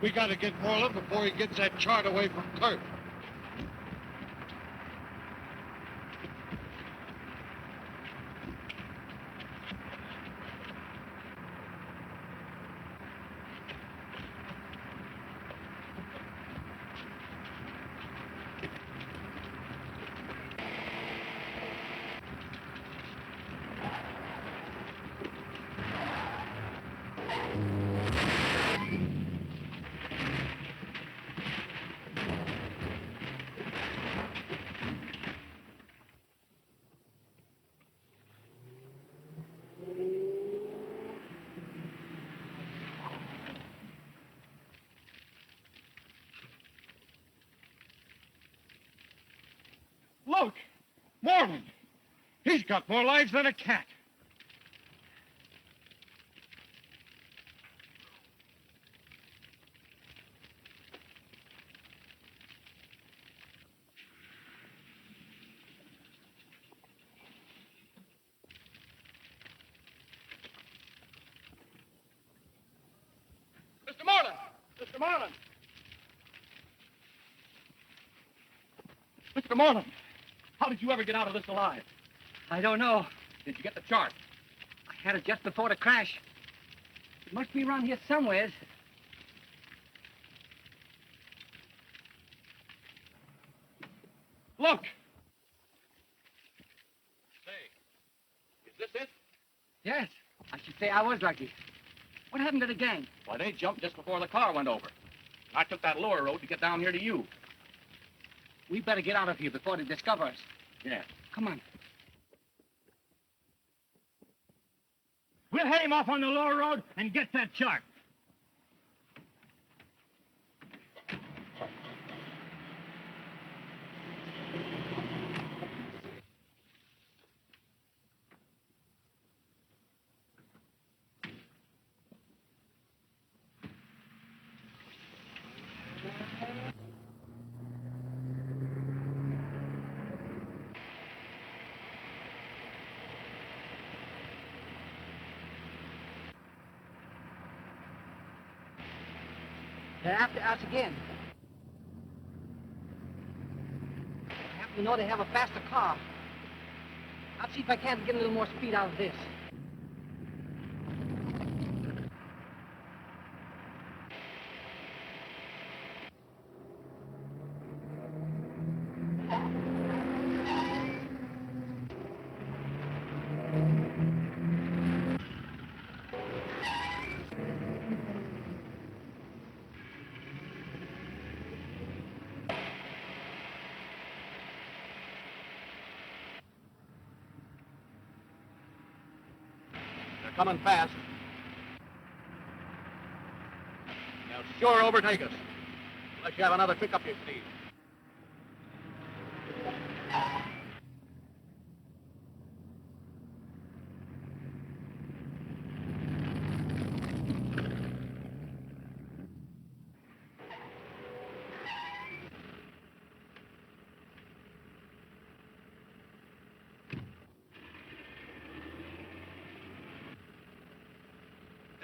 We gotta get Moreland before he gets that chart away from Kurt. Look! Moreland! He's got more lives than a cat. Mr. Moreland! Mr. Moreland! Mr. Moreland! How did you ever get out of this alive? I don't know. Did you get the chart? I had it just before the crash. It must be around here somewheres. Look! Say, is this it? Yes, I should say I was lucky. What happened to the gang? Well, they jumped just before the car went over. I took that lower road to get down here to you. We better get out of here before they discover us. Yeah. Come on. We'll head him off on the lower road and get that chart. They're after us again. You know they have a faster car. I'll see if I can't get a little more speed out of this. They're coming fast. They'll sure overtake us. Unless you have another trick up your sleeve.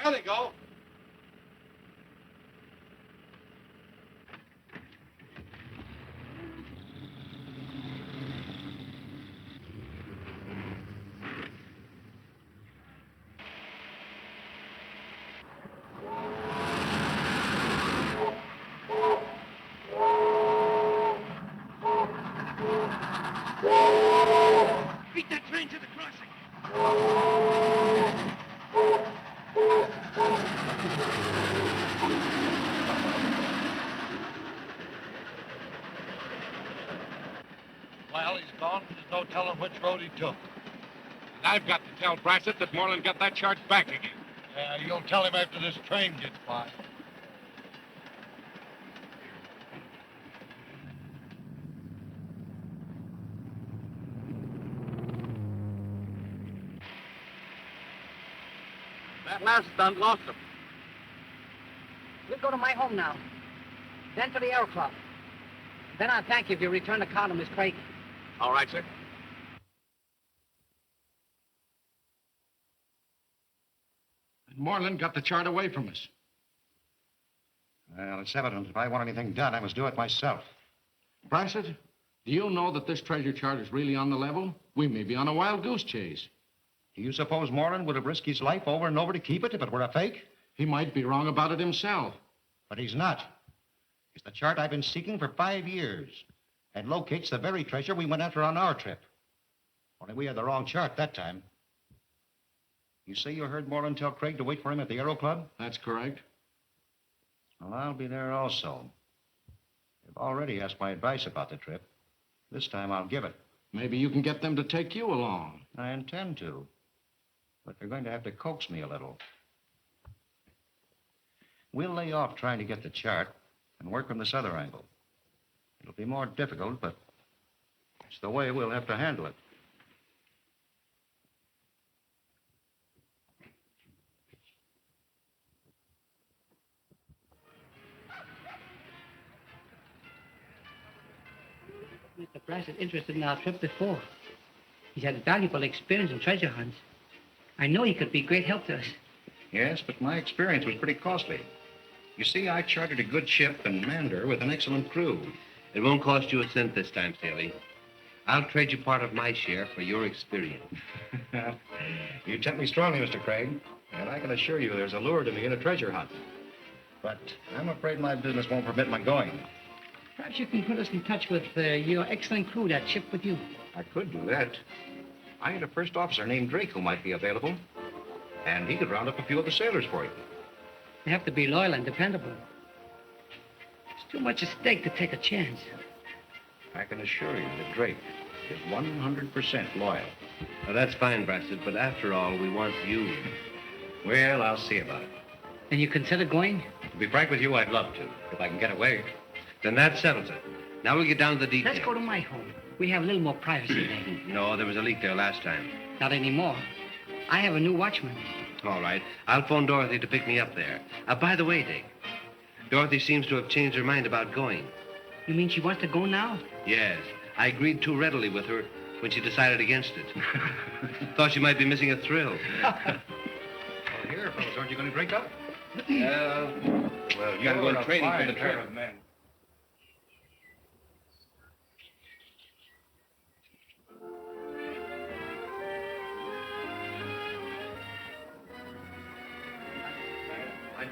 There they go. Beat that train to the crossing. Well, he's gone. There's no telling which road he took. And I've got to tell Brassett that Moreland got that charge back again. Yeah, you'll tell him after this train gets by. That last stunt lost them. We'll go to my home now. Then to the Aero Club. Then I'll thank you if you return the car to Miss Craig. All right, sir. And Moreland got the chart away from us. Well, it's evident if I want anything done, I must do it myself. Brassett, do you know that this treasure chart is really on the level? We may be on a wild goose chase. Do you suppose Moreland would have risked his life over and over to keep it if it were a fake? He might be wrong about it himself. But he's not. It's the chart I've been seeking for 5 years and locates the very treasure we went after on our trip. Only we had the wrong chart that time. You say you heard Moreland tell Craig to wait for him at the Aero Club? That's correct. Well, I'll be there also. They've already asked my advice about the trip. This time I'll give it. Maybe you can get them to take you along. I intend to. But they're going to have to coax me a little. We'll lay off trying to get the chart and work from this other angle. It'll be more difficult, but it's the way we'll have to handle it. Mr. Brassett interested in our trip before. He's had valuable experience in treasure hunts. I know he could be great help to us. Yes, but my experience was pretty costly. You see, I chartered a good ship and manned her with an excellent crew. It won't cost you a cent this time, Staley. I'll trade you part of my share for your experience. You tempt me strongly, Mr. Craig, and I can assure you there's a lure to me in a treasure hunt. But I'm afraid my business won't permit my going. Perhaps you can put us in touch with your excellent crew that shipped with you. I could do that. I had a first officer named Drake who might be available, and he could round up a few of the sailors for you. They have to be loyal and dependable. It's too much at stake to take a chance. I can assure you that Drake is 100% loyal. Now, that's fine, Brassett, but after all, we want you. Well, I'll see about it. And you consider going? To be frank with you, I'd love to, if I can get away. Then that settles it. Now we'll get down to the details. Let's go to my home. We have a little more privacy there. No, there was a leak there last time. Not anymore. I have a new watchman. All right. I'll phone Dorothy to pick me up there. By the way, Dick, Dorothy seems to have changed her mind about going. You mean she wants to go now? Yes. I agreed too readily with her when she decided against it. Thought she might be missing a thrill. Well, here, fellas, aren't you going to drink up? Well, you gotta go in training for the trip.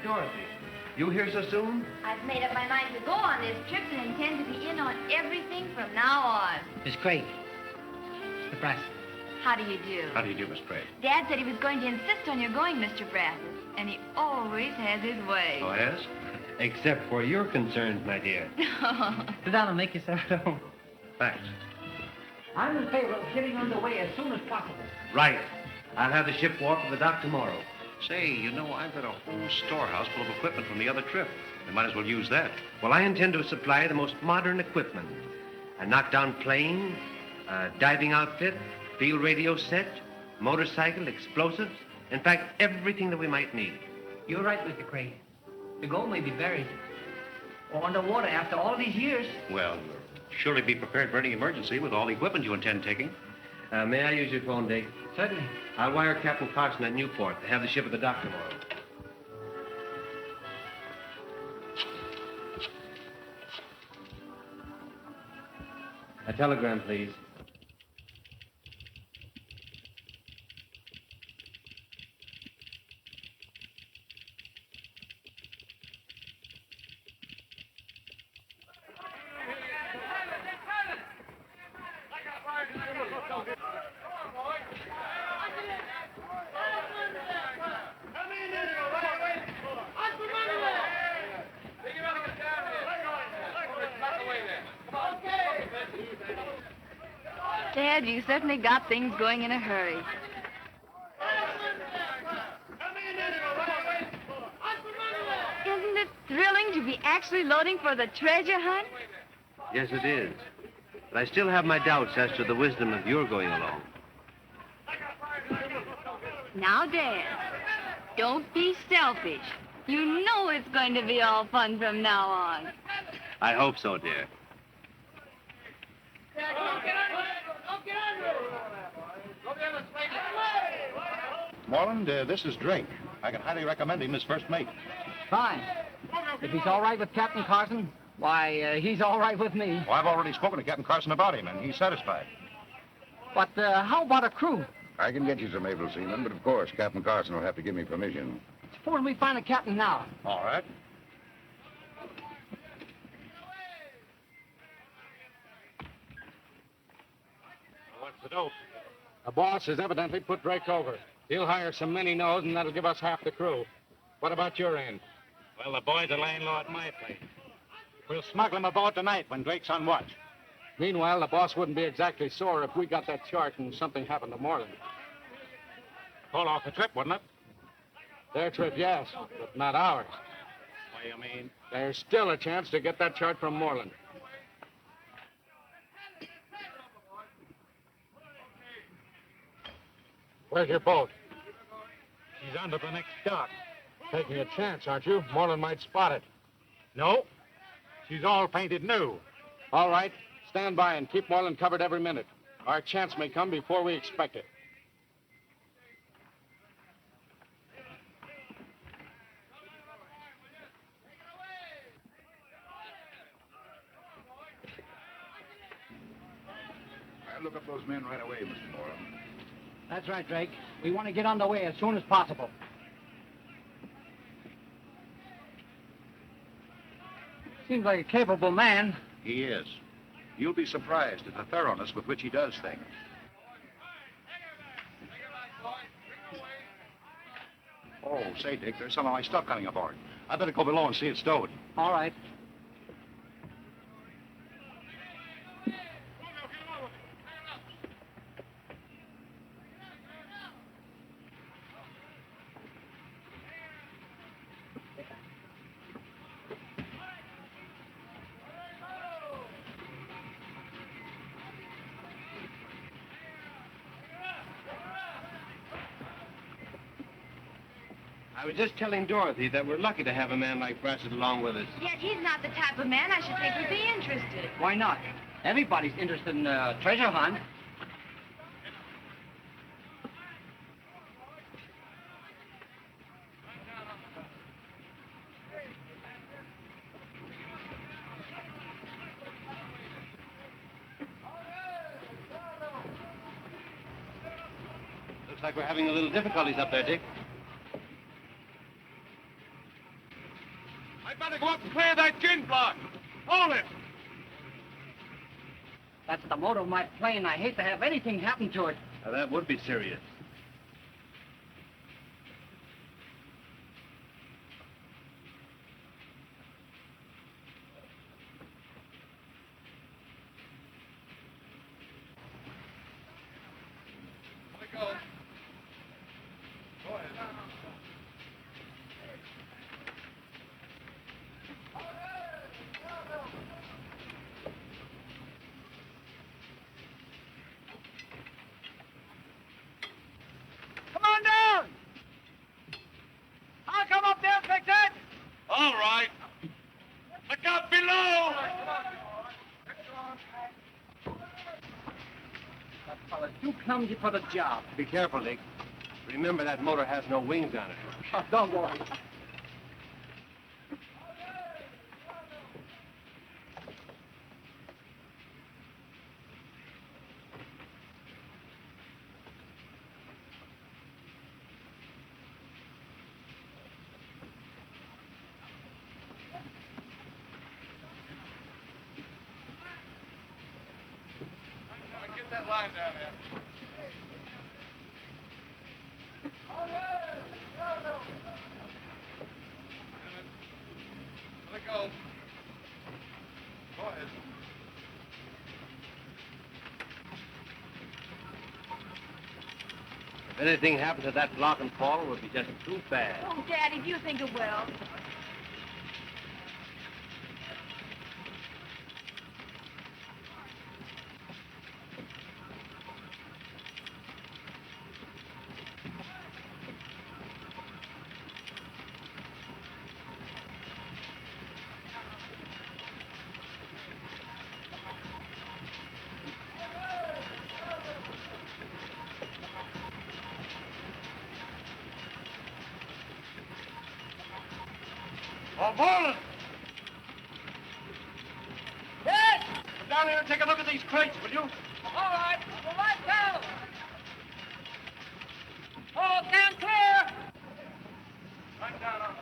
Dorothy. You here so soon? I've made up my mind to go on this trip and intend to be in on everything from now on. Miss Craig. Mr. Brass. How do you do? How do you do, Miss Craig? Dad said he was going to insist on your going, Mr. Brasses, and he always has his way. Oh, yes? Except where you're concerned, my dear. Sit down and make yourself at home. Thanks. I'm in favor of getting underway as soon as possible. Right. I'll have the ship warp to the dock tomorrow. Say, you know, I've got a whole storehouse full of equipment from the other trip. We might as well use that. Well, I intend to supply the most modern equipment. A knockdown plane, a diving outfit, field radio set, motorcycle, explosives. In fact, everything that we might need. You're right, Mr. Craig. The gold may be buried. Or underwater after all these years. Well, surely be prepared for any emergency with all the equipment you intend taking. May I use your phone, Dick? Certainly. I'll wire Captain Carson at Newport to have the ship at the dock tomorrow. A telegram, please. Dad, you certainly got things going in a hurry. Isn't it thrilling to be actually loading for the treasure hunt? Yes, it is. But I still have my doubts as to the wisdom of your going along. Now, Dad, don't be selfish. You know it's going to be all fun from now on. I hope so, dear. Moreland, this is Drake. I can highly recommend him as first mate. Fine. If he's all right with Captain Carson, why, he's all right with me. Well, I've already spoken to Captain Carson about him, and he's satisfied. But how about a crew? I can get you some able seamen, but of course, Captain Carson will have to give me permission. Suppose we find a captain now. All right. What's the dope? The boss has evidently put Drake over. He'll hire some men he knows, and that'll give us half the crew. What about your end? Well, the boys are laying low at my place. We'll smuggle him aboard tonight when Drake's on watch. Meanwhile, the boss wouldn't be exactly sore if we got that chart and something happened to Moreland. Call off the trip, wouldn't it? Their trip, yes, but not ours. What do you mean? There's still a chance to get that chart from Moreland. Where's your boat? She's under the next dock. Taking a chance, aren't you? Moreland might spot it. No. She's all painted new. All right. Stand by and keep Moreland covered every minute. Our chance may come before we expect it. I'll look up those men right away, Mr. Moreland. That's right, Drake. We want to get underway as soon as possible. Seems like a capable man. He is. You'll be surprised at the thoroughness with which he does things. Oh, say, Dick, there's some of my stuff coming aboard. I better go below and see it stowed. All right. I was just telling Dorothy that we're lucky to have a man like Brassett along with us. Yet he's not the type of man I should think would be interested. Why not? Everybody's interested in treasure hunt. Looks like we're having a little difficulties up there, Dick. out and clear that gin block. Hold it. That's the motor of my plane. I hate to have anything happen to it. Now, that would be serious. Let go. Go ahead. Come on down! I'll come up there and fix it! All right. Look out below. That fella's too clumsy for the job. Be careful, Dick. Remember, that motor has no wings on it. Oh, don't worry. Get that line down there. Let go. Go ahead. If anything happens to that block and fall, it would be just too bad. Oh, Daddy, do you think it will? Oh, Marlin! Yes! Come down here and take a look at these crates, will you? All right, we'll right down. Oh, stand clear! Right down on